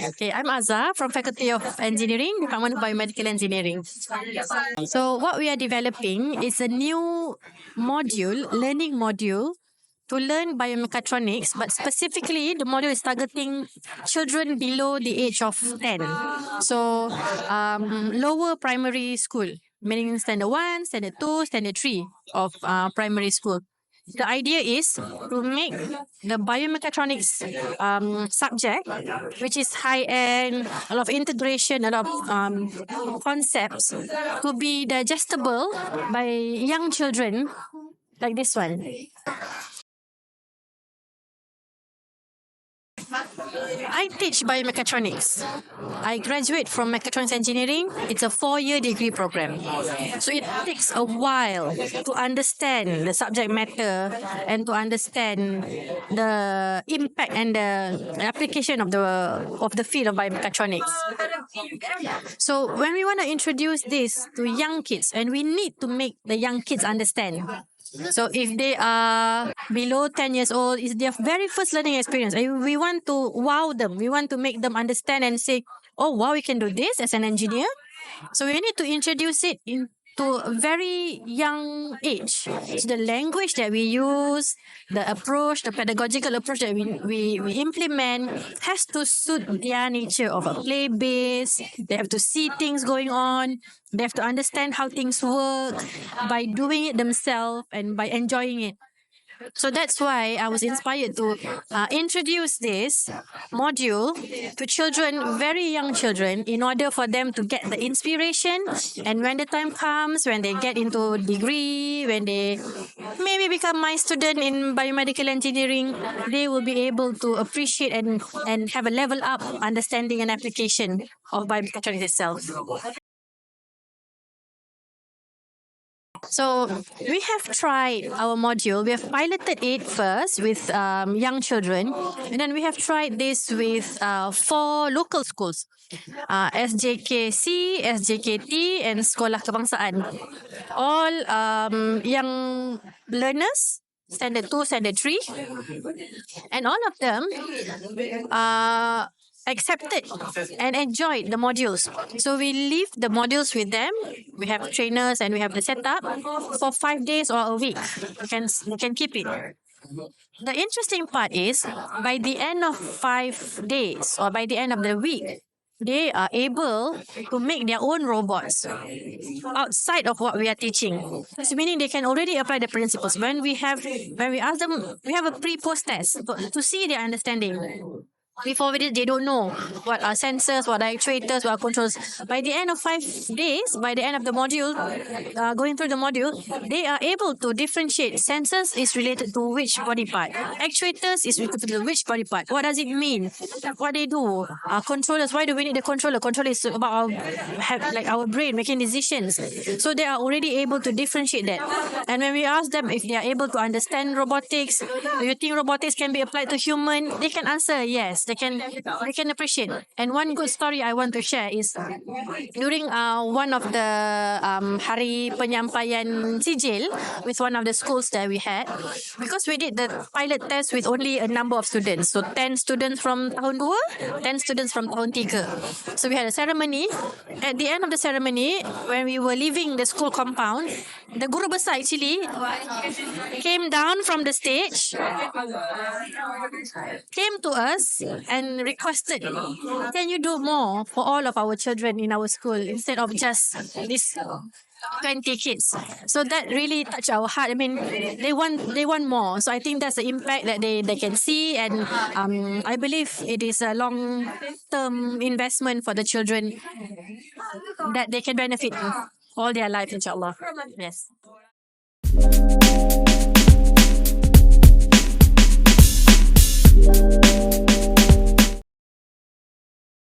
Okay, I'm Azah from Faculty of Engineering, Department of Biomedical Engineering. So what we are developing is a new learning module to learn biomechatronics, but specifically the module is targeting children below the age of 10. So lower primary school, meaning standard 1, standard 2, standard 3 of primary school. The idea is to make the biomechatronics subject, which is high-end, a lot of integration, a lot of concepts, to be digestible by young children like this one. I teach biomechatronics. I graduate from mechatronics engineering. It's a 4-year degree program. So it takes a while to understand the subject matter and to understand the impact and the application of the field of biomechatronics. So when we want to introduce this to young kids, and we need to make the young kids understand. So if they are below 10 years old, it's their very first learning experience. And we want to wow them. We want to make them understand and say, oh, wow, we can do this as an engineer. So we need to introduce it to a very young age. So the language that we use, the approach, the pedagogical approach that we implement has to suit their nature of a play base. They have to see things going on. They have to understand how things work by doing it themselves and by enjoying it. So that's why I was inspired to introduce this module to children, very young children, in order for them to get the inspiration. And when the time comes, when they get into degree, when they maybe become my student in biomedical engineering, they will be able to appreciate and have a level up understanding and application of biomechatronics itself. So we have tried our module. We have piloted it first with young children, and then we have tried this with 4 local schools, SJKC, SJKT, and Sekolah Kebangsaan. All young learners, standard 2, standard 3, and all of them accepted and enjoyed the modules. So we leave the modules with them. We have trainers and we have the setup for 5 days or a week. You can keep it. The interesting part is, by the end of 5 days or by the end of the week, they are able to make their own robots outside of what we are teaching. So meaning they can already apply the principles. When we ask them, we have a pre-post test to see their understanding. Before we did, they don't know what are sensors, what are actuators, what are controls. By the end of 5 days, by the end of the module, going through the module, they are able to differentiate. Sensors is related to which body part. Actuators is related to which body part. What does it mean? What they do? Controllers, why do we need the controller? Controller is about our brain making decisions. So they are already able to differentiate that. And when we ask them if they are able to understand robotics, do you think robotics can be applied to human? They can answer yes. They can appreciate. And one good story I want to share is during one of the Hari Penyampaian Sijil with one of the schools that we had, because we did the pilot test with only a number of students. So 10 students from tahun 2, 10 students from tahun 3. So we had a ceremony. At the end of the ceremony, when we were leaving the school compound, the guru besar actually came down from the stage, came to us and requested, can you do more for all of our children in our school instead of just these 20 kids? So that really touched our heart. I mean, they want more. So I think that's the impact that they can see, and I believe it is a long-term investment for the children that they can benefit all their life, inshallah. Yes.